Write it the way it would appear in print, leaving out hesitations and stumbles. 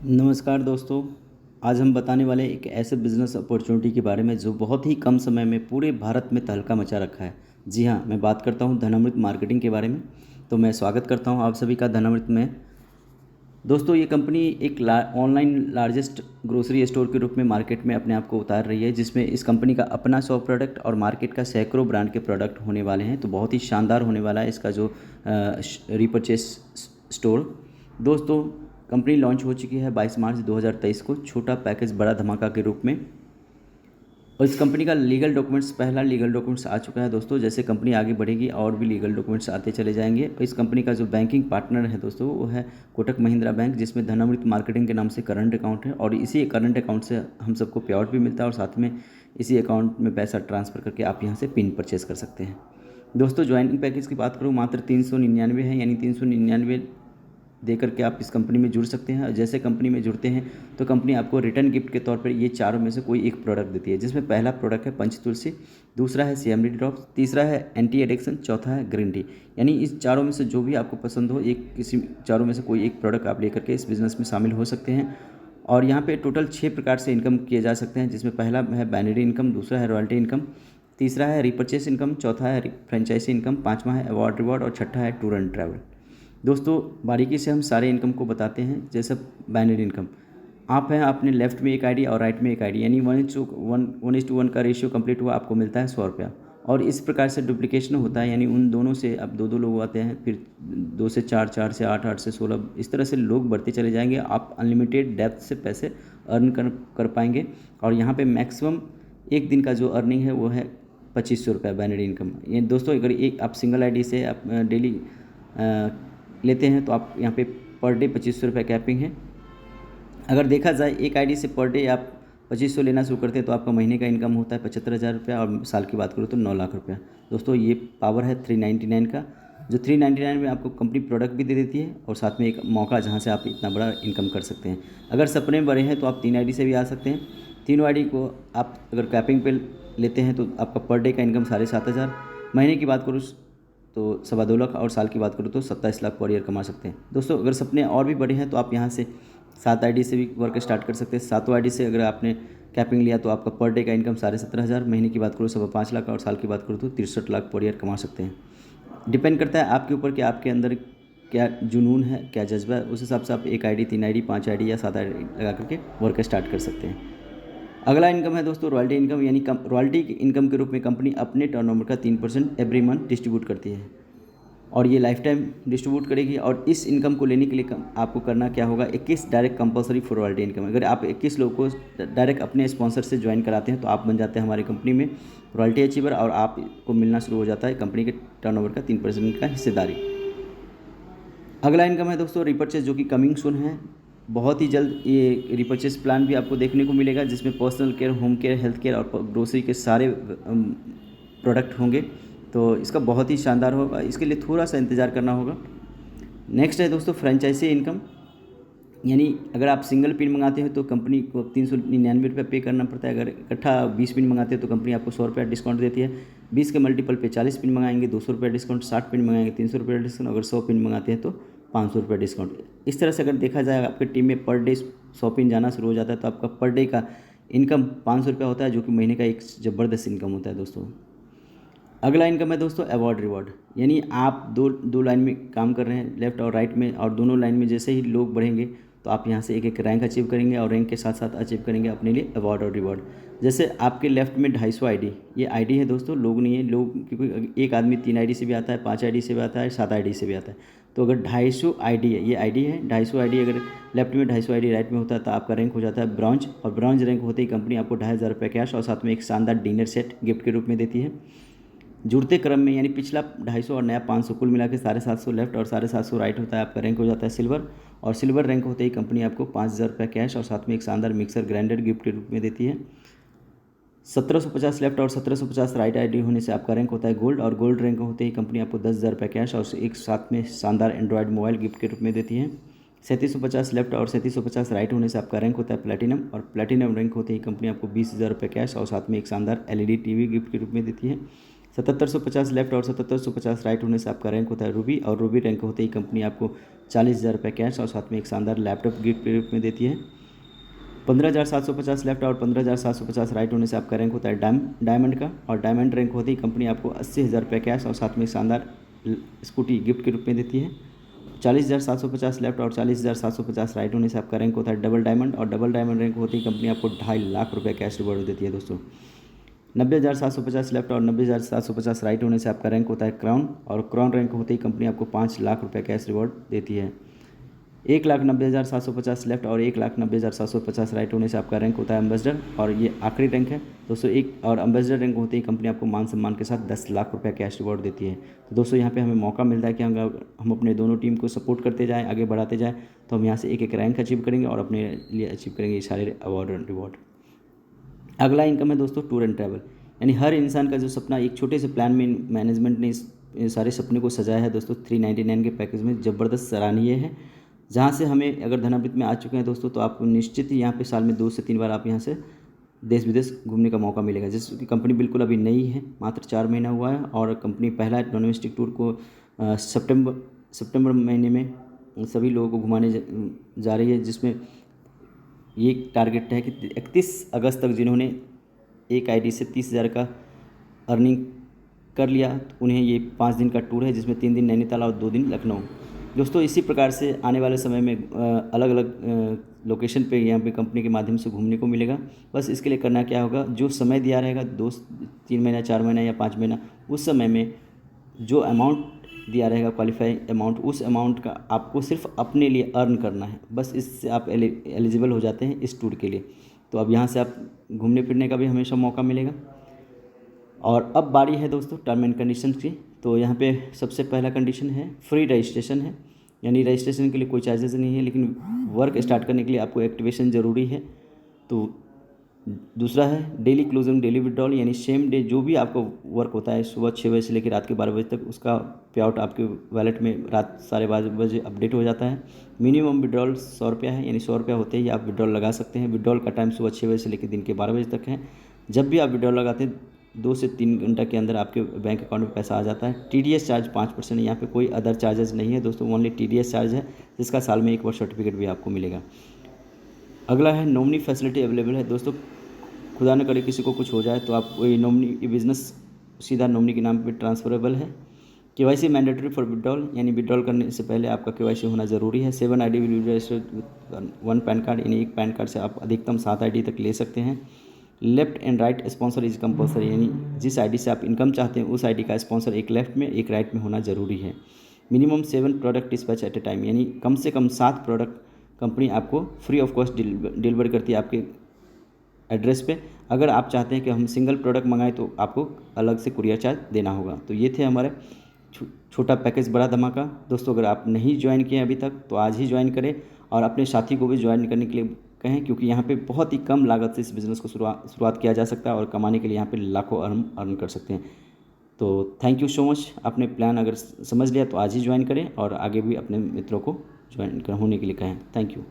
नमस्कार दोस्तों। आज हम बताने वाले एक ऐसे बिज़नेस अपॉर्चुनिटी के बारे में जो बहुत ही कम समय में पूरे भारत में तहलका मचा रखा है। जी हाँ, मैं बात करता हूँ धनामृत मार्केटिंग के बारे में। तो मैं स्वागत करता हूँ आप सभी का धनामृत में। दोस्तों, ये कंपनी एक ऑनलाइन लार्जेस्ट ग्रोसरी स्टोर के रूप में मार्केट में अपने आप को उतार रही है, जिसमें इस कंपनी का अपना 100 प्रोडक्ट और मार्केट का सैकड़ों ब्रांड के प्रोडक्ट होने वाले हैं। तो बहुत ही शानदार होने वाला है इसका जो रीपरचेस स्टोर। दोस्तों, कंपनी लॉन्च हो चुकी है 22 मार्च 2023 को, छोटा पैकेज बड़ा धमाका के रूप में। और इस कंपनी का लीगल डॉक्यूमेंट्स, पहला लीगल डॉक्यूमेंट्स आ चुका है दोस्तों। जैसे कंपनी आगे बढ़ेगी और भी लीगल डॉक्यूमेंट्स आते चले जाएंगे। और इस कंपनी का जो बैंकिंग पार्टनर है दोस्तों, वो है कोटक महिंद्रा बैंक, जिसमें धनामृत मार्केटिंग के नाम से करंट अकाउंट है। और इसी करंट अकाउंट से हम सबको पे आउट भी मिलता है, और साथ में इसी अकाउंट में पैसा ट्रांसफ़र करके आप यहाँ से पिन परचेज़ कर सकते हैं। दोस्तों, ज्वाइनिंग पैकेज की बात करूँ, मात्र 399 है, यानी 399 दे करके आप इस कंपनी में जुड़ सकते हैं। और जैसे कंपनी में जुड़ते हैं तो कंपनी आपको रिटर्न गिफ्ट के तौर पर ये चारों में से कोई एक प्रोडक्ट देती है, जिसमें पहला प्रोडक्ट है पंचतुलसी, दूसरा है सीएमडी ड्रॉप्स, तीसरा है एंटी एडिक्शन, चौथा है ग्रीन टी। यानी इस चारों में से जो भी आपको पसंद हो, एक किसी चारों में से कोई एक प्रोडक्ट आप लेकर के इस बिज़नेस में शामिल हो सकते हैं। और यहाँ पे टोटल 6 प्रकार से इनकम किए जा सकते हैं, जिसमें पहला है बाइनरी इनकम, दूसरा है रॉयल्टी इनकम, तीसरा है रिपर्चेस इनकम, चौथा है फ्रेंचाइजी इनकम, पाँचवा है अवार्ड रिवॉर्ड, और छठा है टूर एंड ट्रैवल। दोस्तों, बारीकी से हम सारे इनकम को बताते हैं। जैसे बाइनरी इनकम, आप हैं, आपने लेफ्ट में एक आईडी और राइट में एक आईडी, यानी 1:1 का रेशियो कंप्लीट हुआ, आपको मिलता है 100 रुपया। और इस प्रकार से डुप्लीकेशन होता है, यानी उन दोनों से अब दो दो लोग आते हैं, फिर 2 से 4, 4 से 8, 8 से 16, इस तरह से लोग बढ़ते चले जाएंगे। आप अनलिमिटेड डेप्थ से पैसे अर्न कर पाएंगे। और यहाँ पे मैक्सिमम एक दिन का जो अर्निंग है वो है 2500 रुपये बाइनरी इनकम। ये दोस्तों, अगर एक आप सिंगल आईडी से आप डेली लेते हैं तो आप यहाँ पे पर डे 2500 रुपये कैपिंग है। अगर देखा जाए एक आईडी से पर डे आप 2500 लेना शुरू करते हैं तो आपका महीने का इनकम होता है 75,000 रुपया, और साल की बात करूँ तो 9 लाख रुपया। दोस्तों, ये पावर है 399 का, जो 399 में आपको कंपनी प्रोडक्ट भी दे देती है, और साथ में एक मौका जहाँ से आप इतना बड़ा इनकम कर सकते हैं। अगर सपने बड़े हैं तो आप 3 आईडी से भी आ सकते हैं। तीनों आईडी को आप अगर कैपिंग पे लेते हैं तो आपका पर डे का इनकम 7,500, महीने की बात करूँ तो 2.25 लाख, और साल की बात करूँ तो 27 लाख पर ईयर कमा सकते हैं। दोस्तों, अगर सपने और भी बड़े हैं तो आप यहाँ से 7 आईडी से भी वर्क स्टार्ट कर सकते हैं। 7 आईडी से अगर आपने कैपिंग लिया तो आपका पर डे का इनकम 17,500, महीने की बात करूँ 5.25 लाख, और साल की बात करूँ तो 63 लाख पर ईयर कमा सकते हैं। डिपेंड करता है आपके ऊपर कि आपके अंदर क्या जुनून है, क्या जज्बा है। उस हिसाब से आप 1 आईडी, 3 आईडी, 5 आईडी या 7 आईडी लगा करके वर्क स्टार्ट कर सकते हैं। अगला इनकम है दोस्तों रॉयल्टी इनकम, यानी रॉयल्टी इनकम के रूप में कंपनी अपने टर्नओवर का 3% एवरी मंथ डिस्ट्रीब्यूट करती है, और ये लाइफ टाइम डिस्ट्रीब्यूट करेगी। और इस इनकम को लेने के लिए आपको करना क्या होगा, 21 direct compulsory for royalty income. अगर आप 21 लोगों को डायरेक्ट अपने स्पॉन्सर से ज्वाइन कराते हैं तो आप बन जाते हैं हमारी कंपनी में रॉयल्टी अचीवर, और आपको मिलना शुरू हो जाता है कंपनी के टर्नओवर का 3% का हिस्सेदारी। अगला इनकम है दोस्तों रिपर्चेज, जो कि कमिंग सून है। बहुत ही जल्द ये रिपर्चेज प्लान भी आपको देखने को मिलेगा, जिसमें personal care, home care, health care और ग्रोसरी के सारे प्रोडक्ट होंगे। तो इसका बहुत ही शानदार होगा, इसके लिए थोड़ा सा इंतज़ार करना होगा। नेक्स्ट है दोस्तों फ्रेंचाइजी इनकम, यानी अगर आप सिंगल पिन मंगाते हो तो कंपनी को 399 रुपये पे करना पड़ता है। अगर इकट्ठा 20 पिन मंगाते हो तो कंपनी आपको 100 रुपये डिस्काउंट देती है। 20 के मल्टीपल पे 40 पिन मंगाएंगे 200 रुपये डिस्काउंट, 60 पिन मंगाएंगे 300 रुपये डिस्काउंट, अगर 100 पिन मंगाते हैं तो 500 रुपये डिस्काउंट। इस तरह से अगर देखा जाए आपकी टीम में पर डे 100 पिन जाना शुरू हो जाता है तो आपका पर डे का इनकम 500 रुपया होता है, जो कि महीने का एक ज़बरदस्त इनकम होता है दोस्तों। अगला इनकम है दोस्तों अवार्ड रिवॉर्ड, यानी आप दो लाइन में काम कर रहे हैं, लेफ्ट और राइट में, और दोनों लाइन में जैसे ही लोग बढ़ेंगे तो आप यहाँ से एक एक रैंक अचीव करेंगे, और रैंक के साथ साथ अचीव करेंगे अपने लिए अवार्ड और रिवॉर्ड। जैसे आपके लेफ्ट में 250 आईडी, ये आईडी है दोस्तों, लोग नहीं है। लोग क्योंकि एक आदमी 3 आईडी से भी आता है, 5 आईडी से भी आता है, 7 आईडी से भी आता है। तो अगर 250 आईडी है, ये आईडी है 250 आईडी, अगर लेफ्ट में 250 आईडी राइट में होता है तो आपका रैंक हो जाता है ब्रॉन्ज, और ब्रॉन्ज रैंक होते ही कंपनी आपको 2,500 रुपये कैश और साथ में एक शानदार डिनर सेट गिफ्ट के रूप में देती है। जुड़ते क्रम में, यानी पिछला 250 और नया 500, कुल मिला के 750 लेफ्ट और 750 राइट होता है, आपका रैंक हो जाता है सिल्वर। और सिल्वर रैंक होते ही कंपनी आपको 5,000 रुपये कैश और साथ में एक शानदार मिक्सर ग्राइंडर गिफ्ट के रूप में देती है। 1750 लेफ्ट और 1750 राइट आईडी होने से आपका रैंक होता है गोल्ड, और गोल्ड रैंक होते ही कंपनी आपको 10,000 रुपये कैश और एक साथ में शानदार एंड्रॉयड मोबाइल गिफ्ट के रूप में देती है। 3750 लेफ्ट और 3750 राइट होने से आपका रैंक होता है प्लेटिनम, और प्लेटिनम रैंक होते ही कंपनी आपको 20,000 रुपये कैश और साथ में एक शानदार LED टीवी गिफ्ट के रूप में देती है। 7750 लेफ्ट और 7750 राइट होने से आपका रैंक होता है रूबी, और रूबी रैंक होते ही कंपनी आपको 40,000 रुपये कैश और साथ में एक शानदार लैपटॉप गिफ्ट के रूप में देती है। 15,750 लेफ्ट और 15,750 राइट होने से आपका रैंक होता है डायमंड का, और डायमंड रैंक होते ही कंपनी आपको 80,000 रुपये कैश और साथ में शानदार स्कूटी गिफ्ट के रूप में देती है। 40,750 लेफ्ट और 40,750 राइट होने से आपका रैंक होता है डबल डायमंड, और डबल डायमंड रैंक होते ही कंपनी आपको 2.5 लाख रुपये कैश रिवॉर्ड देती है दोस्तों। 90,750 लेफ्ट और 90,750 राइट होने से आपका रैंक होता है क्राउन, और क्राउन रैंक होते ही कंपनी आपको 5 लाख रुपये कैश रिवॉर्ड देती है। 1,90,750 लेफ्ट और 1,90,750 राइट होने से आपका रैंक होता है एम्बेसडर, और ये आखिरी रैंक है दोस्तों। एक और एम्बेसडर रैंक होते ही कंपनी आपको मान सम्मान के साथ 10 लाख रुपये कैश रिवॉर्ड देती है। तो दोस्तों यहाँ पे हमें मौका मिलता है कि हम अपने दोनों टीम को सपोर्ट करते जाएँ, आगे बढ़ाते जाएँ, तो हम यहाँ से एक एक रैंक अचीव करेंगे और अपने लिए अचीव करेंगे ये सारे अवार्ड और रिवॉर्ड। अगला इनकम है दोस्तों टूर एंड ट्रैवल, यानी हर इंसान का जो सपना, एक छोटे से प्लान में मैनेजमेंट ने इस सारे सपने को सजाया है दोस्तों। 399 के पैकेज में ज़बरदस्त सराहनीय है, जहाँ से हमें अगर धनामृत में आ चुके हैं दोस्तों, तो आपको निश्चित ही यहाँ पे साल में 2 से 3 बार आप यहाँ से देश विदेश घूमने का मौका मिलेगा। जिसकी कंपनी बिल्कुल अभी नई है, मात्र 4 महीना हुआ है, और कंपनी पहला डोमेस्टिक टूर को सितंबर महीने में सभी लोगों को घुमाने जा रही है, जिसमें ये टारगेट है कि 31 अगस्त तक जिन्होंने एक आईडी से 30,000 का अर्निंग कर लिया, तो उन्हें ये 5 दिन का टूर है, जिसमें 3 दिन नैनीताल और 2 दिन लखनऊ। दोस्तों इसी प्रकार से आने वाले समय में अलग अलग लोकेशन पे यहाँ पे कंपनी के माध्यम से घूमने को मिलेगा। बस इसके लिए करना क्या होगा, जो समय दिया रहेगा 2-3 महीना, 4 महीना या 5 महीना, उस समय में जो अमाउंट दिया रहेगा क्वालिफाइंग अमाउंट, उस अमाउंट का आपको सिर्फ अपने लिए अर्न करना है। बस इससे आप एलिजिबल हो जाते हैं इस टूर के लिए। तो अब यहाँ से आप घूमने फिरने का भी हमेशा मौका मिलेगा। और अब बारी है दोस्तों टर्म एंड कंडीशंस की। तो यहाँ पे सबसे पहला कंडीशन है फ्री रजिस्ट्रेशन है, यानी रजिस्ट्रेशन के लिए कोई चार्जेस नहीं है, लेकिन वर्क स्टार्ट करने के लिए आपको एक्टिवेशन ज़रूरी है। तो दूसरा है डेली क्लोजिंग डेली विड्रॉल, यानी सेम डे जो भी आपको वर्क होता है सुबह 6 बजे से लेकर रात के 12 बजे तक, उसका पे आउट आपके वैलेट में रात 12:30 बजे अपडेट हो जाता है। मिनिमम विड्रॉल 100 रुपया है, यानी 100 रुपया होते ही आप विड्रॉल लगा सकते हैं। विड्रॉल का टाइम सुबह 6 बजे से लेकर दिन के 12 बजे तक है। जब भी आप विड्रॉल लगाते हैं 2 से 3 घंटा के अंदर आपके बैंक अकाउंट में पैसा आ जाता है। TDS चार्ज 5% है, यहाँ पे कोई अदर चार्जेस नहीं है दोस्तों, ओनली TDS चार्ज है, जिसका साल में 1 बार सर्टिफिकेट भी आपको मिलेगा। अगला है नॉमिनी फैसिलिटी अवेलेबल है दोस्तों। खुदा न करे किसी को कुछ हो जाए तो आप वही नॉमिनी बिजनेस सीधा नॉमिनी के नाम पे ट्रांसफरेबल है। KYC मैंडेटरी फॉर विड्रॉल, यानी विड्रॉल करने से पहले आपका KYC होना ज़रूरी है। 7 ID will be registered 1 pan card, यानी एक पैन कार्ड से आप अधिकतम 7 ID तक ले सकते हैं। Left and right sponsor is compulsory, यानी जिस ID से आप इनकम चाहते हैं उस ID का स्पॉन्सर एक लेफ्ट में एक राइट में होना ज़रूरी है। Minimum 7 product dispatch at a time, यानी कम से कम 7 प्रोडक्ट कंपनी आपको फ्री ऑफ कॉस्ट डिलीवर करती है आपके एड्रेस पे। अगर आप चाहते हैं कि हम सिंगल प्रोडक्ट मंगाएं तो आपको अलग से कुरियर चार्ज देना होगा। तो ये थे हमारे छोटा पैकेज बड़ा धमाका दोस्तों। अगर आप नहीं ज्वाइन किए अभी तक तो आज ही ज्वाइन करें, और अपने साथी को भी ज्वाइन करने के लिए कहें, क्योंकि यहाँ पे बहुत ही कम लागत से इस बिज़नेस को शुरुआत किया जा सकता है, और कमाने के लिए यहाँ पे लाखों अर्न कर सकते हैं। तो थैंक यू सो मच। आपने प्लान अगर समझ लिया तो आज ही ज्वाइन करें, और आगे भी अपने मित्रों को ज्वाइन होने के लिए कहें। Thank you.